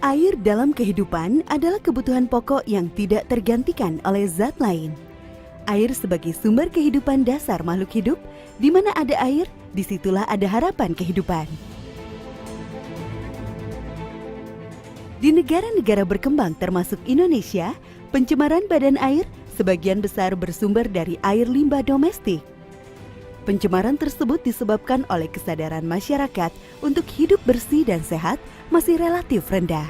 Air dalam kehidupan adalah kebutuhan pokok yang tidak tergantikan oleh zat lain. Air sebagai sumber kehidupan dasar makhluk hidup, di mana ada air, disitulah ada harapan kehidupan. Di negara-negara berkembang termasuk Indonesia, pencemaran badan air sebagian besar bersumber dari air limbah domestik. Pencemaran tersebut disebabkan oleh kesadaran masyarakat untuk hidup bersih dan sehat masih relatif rendah.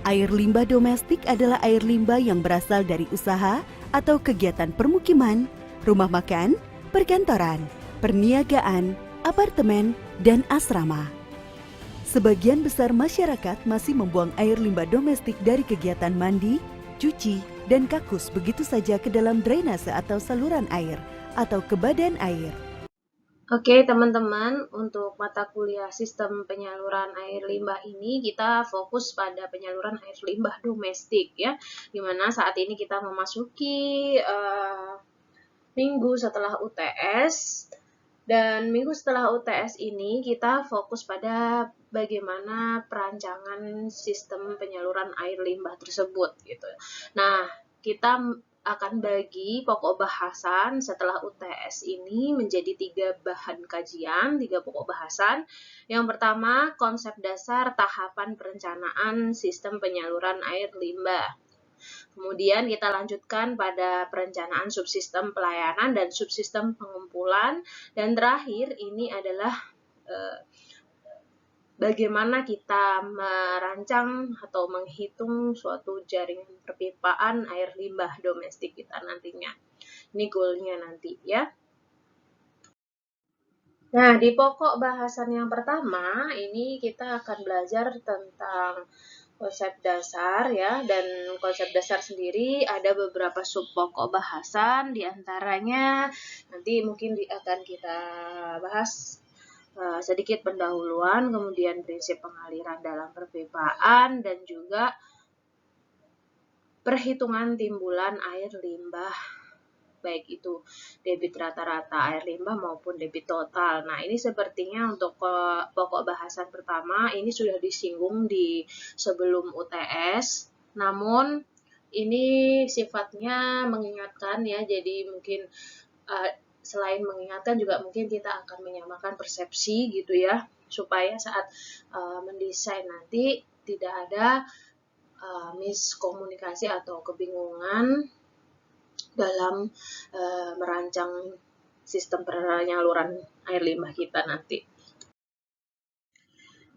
Air limbah domestik adalah air limbah yang berasal dari usaha atau kegiatan permukiman, rumah makan, perkantoran, perniagaan, apartemen, dan asrama. Sebagian besar masyarakat masih membuang air limbah domestik dari kegiatan mandi, cuci, dan kakus begitu saja ke dalam drainase atau saluran air atau ke badan air. Oke teman-teman, untuk mata kuliah sistem penyaluran air limbah ini kita fokus pada penyaluran air limbah domestik ya, dimana saat ini kita memasuki minggu setelah UTS, dan minggu setelah UTS ini kita fokus pada bagaimana perancangan sistem penyaluran air limbah tersebut gitu. Nah, kita akan bagi pokok bahasan setelah UTS ini menjadi 3 bahan kajian, 3 pokok bahasan. Yang pertama, konsep dasar tahapan perencanaan sistem penyaluran air limbah. Kemudian kita lanjutkan pada perencanaan subsistem pelayanan dan subsistem pengumpulan. Dan terakhir ini adalah bagaimana kita merancang atau menghitung suatu jaringan perpipaan air limbah domestik kita nantinya. Ini goalnya nanti ya. Nah, di pokok bahasan yang pertama, ini kita akan belajar tentang konsep dasar ya, dan konsep dasar sendiri ada beberapa sub pokok bahasan, diantaranya nanti mungkin akan kita bahas sedikit pendahuluan, kemudian prinsip pengaliran dalam perpipaan, dan juga perhitungan timbulan air limbah, baik itu debit rata-rata air limbah maupun debit total. Nah, ini sepertinya untuk pokok bahasan pertama ini sudah disinggung di sebelum UTS, namun ini sifatnya mengingatkan ya, jadi mungkin selain mengingatkan juga mungkin kita akan menyamakan persepsi gitu ya, supaya saat mendesain nanti tidak ada miskomunikasi atau kebingungan dalam merancang sistem penyaluran air limbah kita nanti.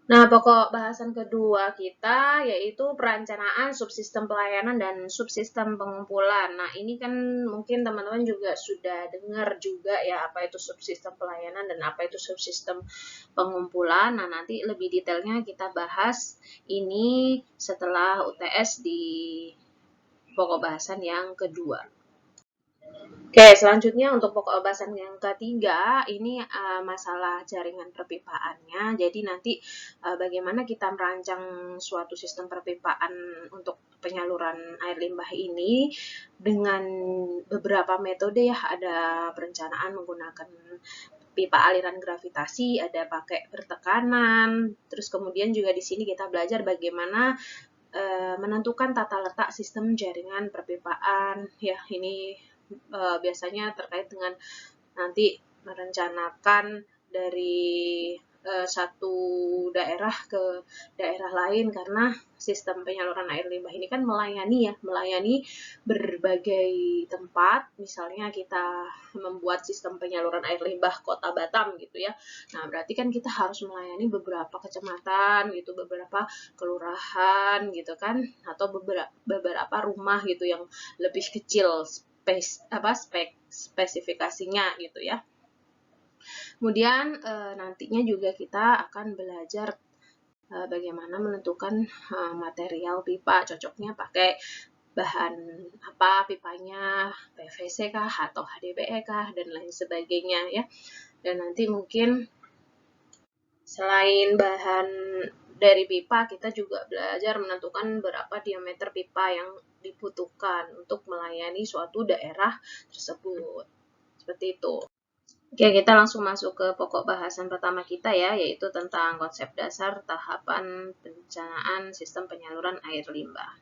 Nah, pokok bahasan kedua kita yaitu perencanaan subsistem pelayanan dan subsistem pengumpulan. Nah, ini kan mungkin teman-teman juga sudah dengar juga ya apa itu subsistem pelayanan dan apa itu subsistem pengumpulan. Nah, nanti lebih detailnya kita bahas ini setelah UTS di pokok bahasan yang kedua. Oke, selanjutnya untuk pokok bahasan yang ketiga, ini masalah jaringan perpipaannya. Jadi nanti bagaimana kita merancang suatu sistem perpipaan untuk penyaluran air limbah ini dengan beberapa metode ya. Ada perencanaan menggunakan pipa aliran gravitasi, ada pakai bertekanan, terus kemudian juga di sini kita belajar bagaimana menentukan tata letak sistem jaringan perpipaan. Ya, ini biasanya terkait dengan nanti merencanakan dari satu daerah ke daerah lain, karena sistem penyaluran air limbah ini kan melayani berbagai tempat. Misalnya kita membuat sistem penyaluran air limbah Kota Batam gitu ya. Nah, berarti kan kita harus melayani beberapa kecamatan gitu, beberapa kelurahan gitu kan, atau beberapa rumah gitu yang lebih kecil spesifikasinya gitu ya. Kemudian nantinya juga kita akan belajar bagaimana menentukan material pipa, cocoknya pakai bahan apa pipanya, PVC kah atau HDPE kah dan lain sebagainya ya. Dan nanti mungkin selain bahan dari pipa, kita juga belajar menentukan berapa diameter pipa yang dibutuhkan untuk melayani suatu daerah tersebut. Seperti itu. Oke, kita langsung masuk ke pokok bahasan pertama kita ya, yaitu tentang konsep dasar tahapan perencanaan sistem penyaluran air limbah.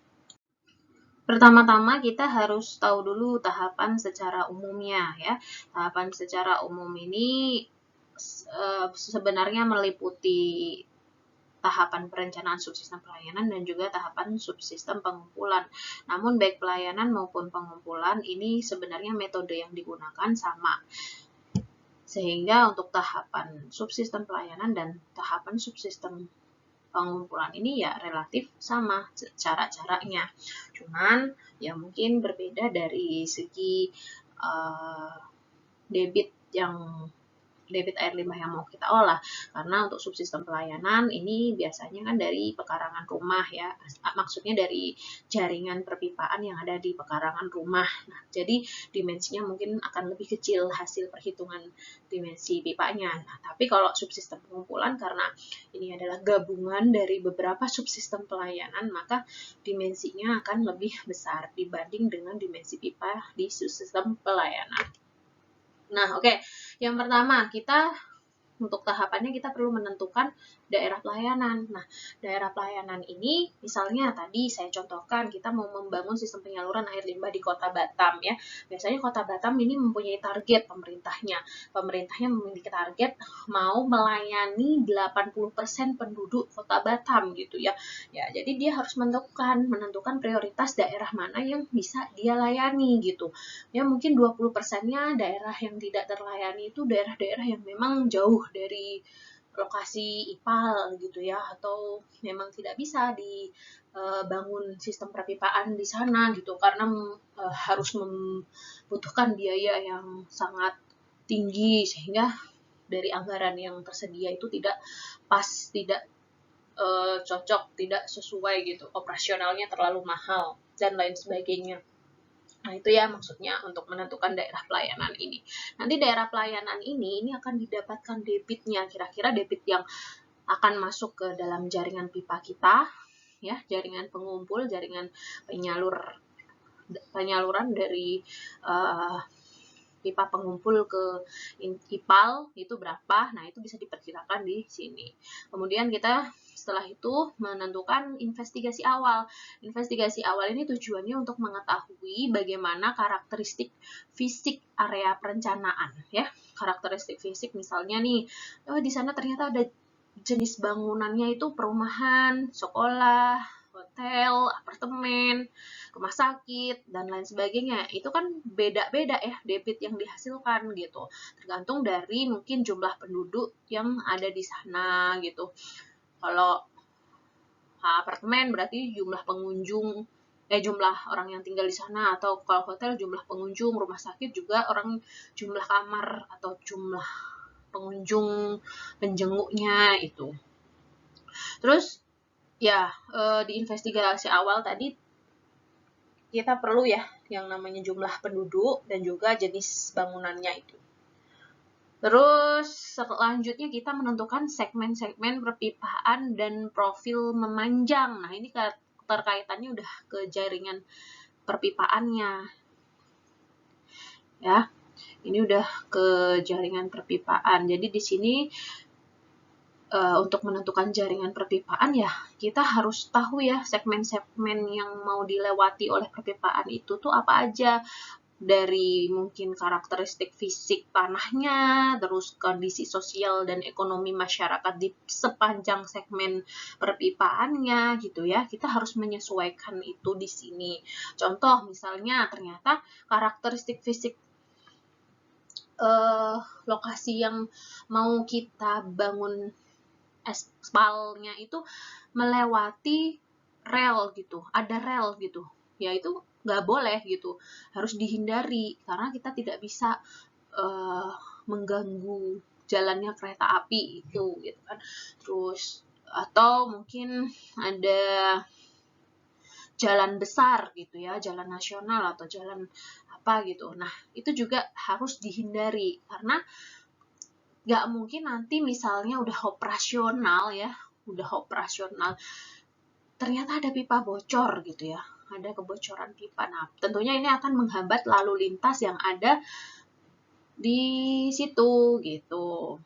Pertama-tama kita harus tahu dulu tahapan secara umumnya ya. Tahapan secara umum ini sebenarnya meliputi tahapan perencanaan subsistem pelayanan dan juga tahapan subsistem pengumpulan. Namun baik pelayanan maupun pengumpulan ini sebenarnya metode yang digunakan sama. Sehingga untuk tahapan subsistem pelayanan dan tahapan subsistem pengumpulan ini ya relatif sama cara-caranya. Cuman ya mungkin berbeda dari segi debit air limbah yang mau kita olah. Karena untuk subsistem pelayanan ini biasanya kan dari pekarangan rumah ya. Maksudnya dari jaringan perpipaan yang ada di pekarangan rumah. Nah, jadi dimensinya mungkin akan lebih kecil hasil perhitungan dimensi pipanya. Nah, tapi kalau subsistem pengumpulan karena ini adalah gabungan dari beberapa subsistem pelayanan, maka dimensinya akan lebih besar dibanding dengan dimensi pipa di subsistem pelayanan. Nah, oke. Yang pertama, untuk tahapannya kita perlu menentukan daerah pelayanan. Nah, daerah pelayanan ini misalnya tadi saya contohkan kita mau membangun sistem penyaluran air limbah di Kota Batam ya. Biasanya Kota Batam ini mempunyai target pemerintahnya. Pemerintahnya memiliki target mau melayani 80% penduduk Kota Batam gitu ya. Ya, jadi dia harus menentukan prioritas daerah mana yang bisa dia layani gitu. Ya, mungkin 20%-nya daerah yang tidak terlayani itu daerah-daerah yang memang jauh dari lokasi IPAL gitu ya, atau memang tidak bisa dibangun sistem perpipaan di sana gitu karena harus membutuhkan biaya yang sangat tinggi sehingga dari anggaran yang tersedia itu tidak pas, tidak cocok, tidak sesuai gitu, operasionalnya terlalu mahal dan lain sebagainya. Nah, itu ya maksudnya untuk menentukan daerah pelayanan ini. Nanti daerah pelayanan ini akan didapatkan debitnya, kira-kira debit yang akan masuk ke dalam jaringan pipa kita, ya, jaringan pengumpul, jaringan penyaluran dari pipa pengumpul ke IPAL itu berapa. Nah, itu bisa diperkirakan di sini. Kemudian kita setelah itu menentukan investigasi awal. Investigasi awal ini tujuannya untuk mengetahui bagaimana karakteristik fisik area perencanaan ya. Karakteristik fisik misalnya nih, di sana ternyata ada jenis bangunannya itu perumahan, sekolah, hotel, apartemen, rumah sakit, dan lain sebagainya. Itu kan beda-beda ya debit yang dihasilkan gitu. Tergantung dari mungkin jumlah penduduk yang ada di sana gitu. Kalau apartemen berarti jumlah pengunjung, jumlah orang yang tinggal di sana, atau kalau hotel jumlah pengunjung, rumah sakit juga jumlah kamar atau jumlah pengunjung penjenguknya itu. Terus ya di investigasi awal tadi kita perlu ya yang namanya jumlah penduduk dan juga jenis bangunannya itu. Terus selanjutnya kita menentukan segmen-segmen perpipaan dan profil memanjang. Nah, ini terkaitannya udah ke jaringan perpipaannya. Ya. Ini udah ke jaringan perpipaan. Jadi di sini untuk menentukan jaringan perpipaan ya kita harus tahu ya segmen-segmen yang mau dilewati oleh perpipaan itu tuh apa aja, dari mungkin karakteristik fisik tanahnya, terus kondisi sosial dan ekonomi masyarakat di sepanjang segmen perpipaannya gitu ya. Kita harus menyesuaikan itu di sini. Contoh misalnya ternyata karakteristik fisik lokasi yang mau kita bangun aspalnya itu melewati rel gitu, ada rel gitu, ya itu nggak boleh gitu, harus dihindari karena kita tidak bisa mengganggu jalannya kereta api itu gitu kan. Terus atau mungkin ada jalan besar gitu ya, jalan nasional atau jalan apa gitu. Nah, itu juga harus dihindari karena nggak mungkin nanti misalnya udah operasional ya, ternyata ada pipa bocor gitu ya, ada kebocoran pipa. Nah, tentunya ini akan menghambat lalu lintas yang ada di situ gitu.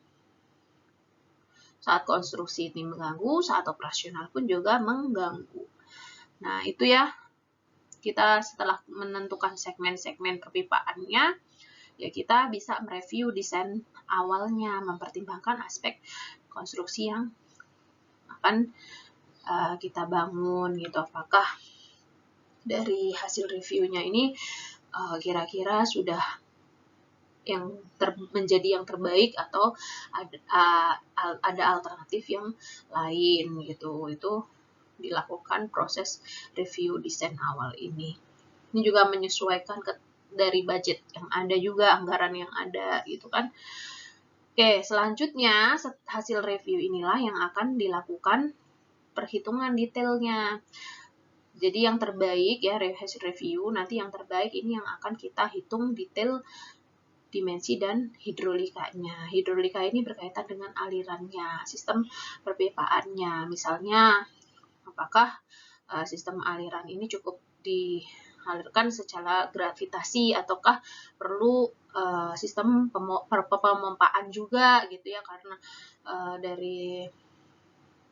Saat konstruksi ini mengganggu, saat operasional pun juga mengganggu. Nah, itu ya, kita setelah menentukan segmen-segmen perpipaannya, ya kita bisa mereview desain awalnya, mempertimbangkan aspek konstruksi yang akan kita bangun gitu. Apakah dari hasil reviewnya ini kira-kira sudah yang menjadi yang terbaik atau ada alternatif yang lain gitu. Itu dilakukan proses review desain awal ini. Ini juga menyesuaikan dari budget yang ada juga, anggaran yang ada gitu kan. Oke, selanjutnya hasil review inilah yang akan dilakukan perhitungan detailnya. Jadi yang terbaik ya, hasil review nanti yang terbaik ini yang akan kita hitung detail dimensi dan hidrolikanya. Hidrolika ini berkaitan dengan alirannya, sistem perpipaannya. Misalnya, apakah sistem aliran ini cukup dialirkan secara gravitasi ataukah perlu sistem pemompaan juga gitu ya, karena dari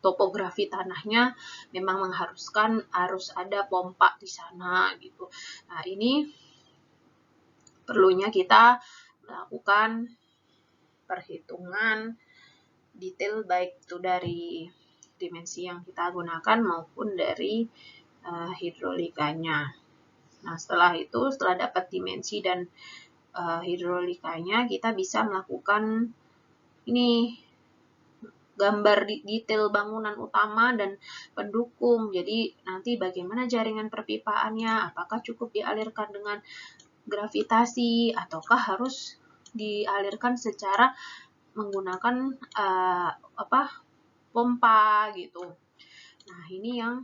topografi tanahnya memang mengharuskan harus ada pompa di sana gitu. Nah, ini perlunya kita melakukan perhitungan detail baik itu dari dimensi yang kita gunakan maupun dari hidrolikanya. Nah, setelah dapat dimensi dan hidrolikanya, kita bisa melakukan ini gambar detail bangunan utama dan pendukung. Jadi nanti bagaimana jaringan perpipaannya, apakah cukup dialirkan dengan gravitasi ataukah harus dialirkan secara menggunakan pompa gitu. Nah, ini yang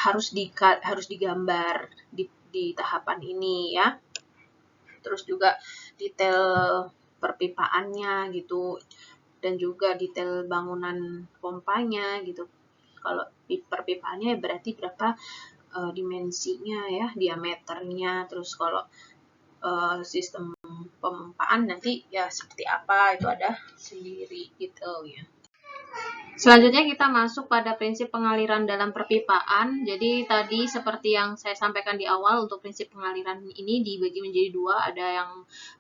harus digambar di tahapan ini ya. Terus juga detail perpipaannya gitu, dan juga detail bangunan pompanya gitu. Kalau perpipaannya berarti berapa dimensinya ya, diameternya. Terus kalau sistem pemompaan nanti ya seperti apa, itu ada sendiri detailnya. Selanjutnya kita masuk pada prinsip pengaliran dalam perpipaan. Jadi tadi seperti yang saya sampaikan di awal, untuk prinsip pengaliran ini dibagi menjadi dua, ada yang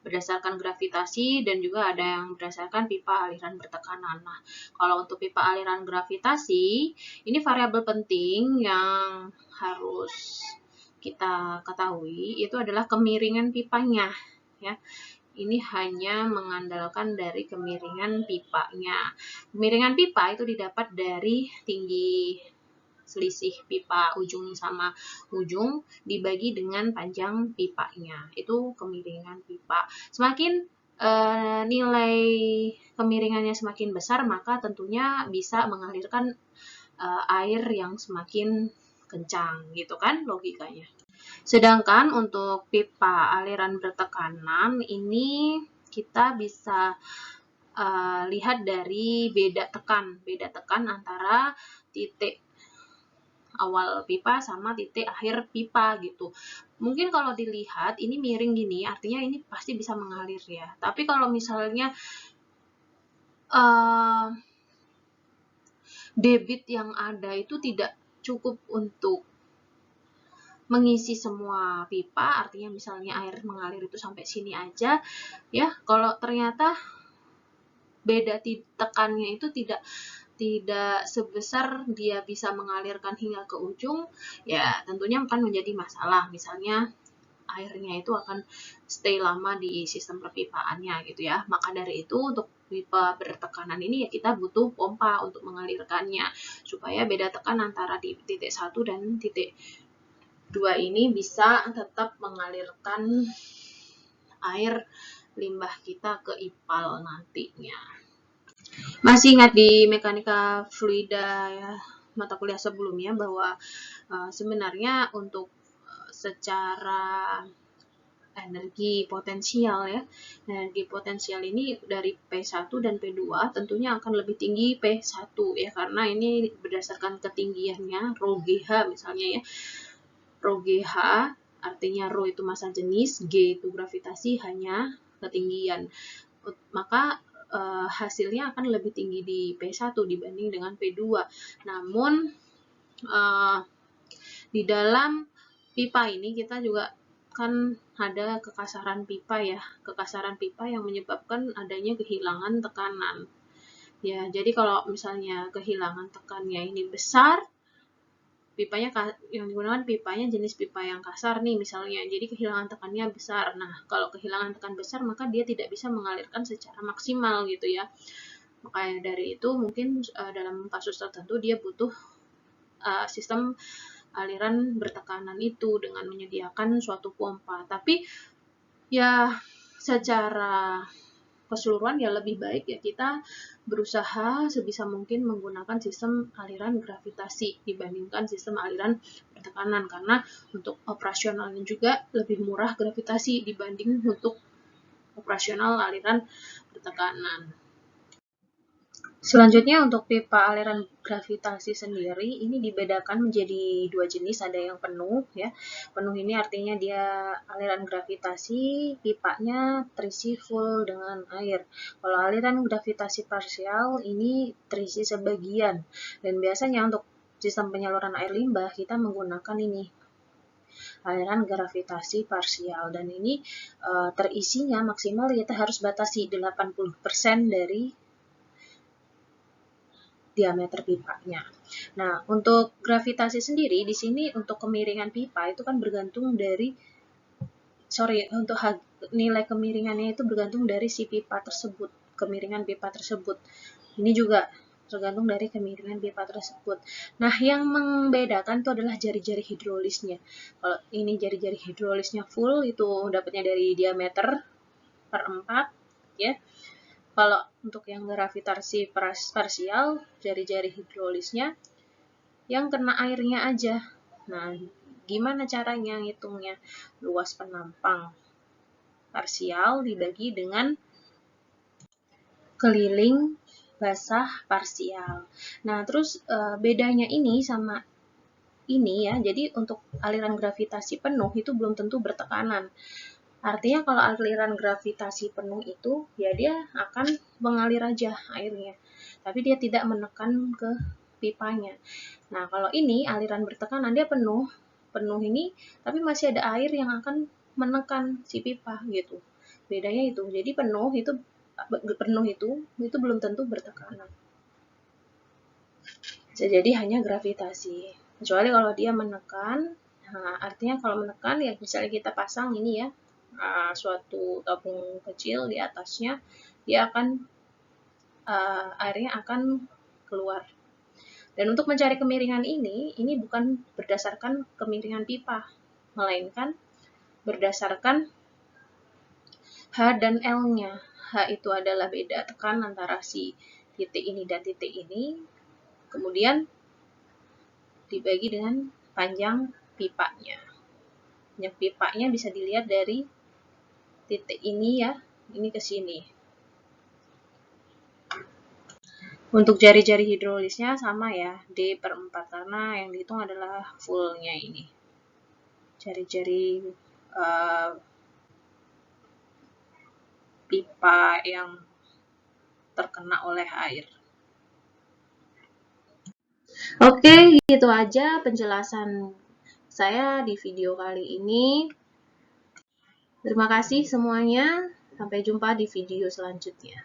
berdasarkan gravitasi dan juga ada yang berdasarkan pipa aliran bertekanan. Nah, kalau untuk pipa aliran gravitasi, ini variabel penting yang harus kita ketahui itu adalah kemiringan pipanya ya. Ini hanya mengandalkan dari kemiringan pipanya. Kemiringan pipa itu didapat dari tinggi selisih pipa ujung sama ujung dibagi dengan panjang pipanya. Itu kemiringan pipa. Semakin nilai kemiringannya semakin besar, maka tentunya bisa mengalirkan air yang semakin kencang gitu kan logikanya. Sedangkan untuk pipa aliran bertekanan ini kita bisa lihat dari beda tekan antara titik awal pipa sama titik akhir pipa gitu. Mungkin kalau dilihat ini miring gini, artinya ini pasti bisa mengalir ya. Tapi kalau misalnya debit yang ada itu tidak cukup untuk mengisi semua pipa, artinya misalnya air mengalir itu sampai sini aja ya. Kalau ternyata beda tekannya itu tidak sebesar dia bisa mengalirkan hingga ke ujung, ya tentunya akan menjadi masalah. Misalnya airnya itu akan stay lama di sistem perpipaannya gitu ya. Maka dari itu untuk pipa bertekanan ini ya kita butuh pompa untuk mengalirkannya supaya beda tekan antara di titik 1 dan titik 2 ini bisa tetap mengalirkan air limbah kita ke IPAL nantinya. Masih ingat di mekanika fluida ya, mata kuliah sebelumnya, bahwa sebenarnya untuk secara energi potensial ya, energi potensial ini dari P1 dan P2 tentunya akan lebih tinggi P1 ya, karena ini berdasarkan ketinggiannya, rho GH misalnya ya. Rho GH artinya rho itu massa jenis, G itu gravitasi, hanya ketinggian. Maka hasilnya akan lebih tinggi di P1 dibanding dengan P2. Namun di dalam pipa ini kita juga kan ada kekasaran pipa ya, kekasaran pipa yang menyebabkan adanya kehilangan tekanan. Ya, jadi kalau misalnya kehilangan tekannya ini besar, pipanya yang digunakan pipanya jenis pipa yang kasar nih misalnya, jadi kehilangan tekannya besar. Nah, kalau kehilangan tekan besar maka dia tidak bisa mengalirkan secara maksimal gitu ya. Makanya dari itu mungkin dalam kasus tertentu dia butuh sistem aliran bertekanan itu dengan menyediakan suatu pompa. Tapi ya secara keseluruhan ya lebih baik ya kita berusaha sebisa mungkin menggunakan sistem aliran gravitasi dibandingkan sistem aliran bertekanan, karena untuk operasionalnya juga lebih murah gravitasi dibanding untuk operasional aliran bertekanan. Selanjutnya untuk pipa aliran gravitasi sendiri ini dibedakan menjadi dua jenis, ada yang penuh ya. Penuh ini artinya dia aliran gravitasi, pipanya terisi full dengan air. Kalau aliran gravitasi parsial ini terisi sebagian. Dan biasanya untuk sistem penyaluran air limbah kita menggunakan ini aliran gravitasi parsial, dan ini terisinya maksimal kita harus batasi 80% dari diameter pipanya. Nah, untuk gravitasi sendiri di sini untuk kemiringan pipa itu kan bergantung dari untuk nilai kemiringannya itu bergantung dari si pipa tersebut, kemiringan pipa tersebut. Ini juga tergantung dari kemiringan pipa tersebut. Nah, yang membedakan itu adalah jari-jari hidrolisnya. Kalau ini jari-jari hidrolisnya full itu dapatnya dari diameter per 4 ya. Kalau untuk yang gravitasi parsial, jari-jari hidrolisnya yang kena airnya aja. Nah, gimana caranya ngitungnya? Luas penampang parsial dibagi dengan keliling basah parsial. Nah, terus bedanya ini sama ini ya, jadi untuk aliran gravitasi penuh itu belum tentu bertekanan. Artinya kalau aliran gravitasi penuh itu, ya dia akan mengalir aja airnya. Tapi dia tidak menekan ke pipanya. Nah, kalau ini aliran bertekanan, dia penuh ini, tapi masih ada air yang akan menekan si pipa gitu. Bedanya itu. Jadi penuh itu belum tentu bertekanan. Jadi hanya gravitasi. Kecuali kalau dia menekan, nah, artinya kalau menekan ya misalnya kita pasang ini ya, suatu tabung kecil di atasnya, dia akan airnya akan keluar. Dan untuk mencari kemiringan ini bukan berdasarkan kemiringan pipa, melainkan berdasarkan H dan L-nya. H itu adalah beda tekan antara si titik ini dan titik ini, kemudian dibagi dengan panjang pipanya. Panjang pipanya bisa dilihat dari titik ini ya, ini ke sini. Untuk jari-jari hidrolisnya sama ya, D per 4, karena yang dihitung adalah fullnya ini. Jari-jari pipa yang terkena oleh air. Oke, itu aja penjelasan saya di video kali ini. Terima kasih semuanya. Sampai jumpa di video selanjutnya.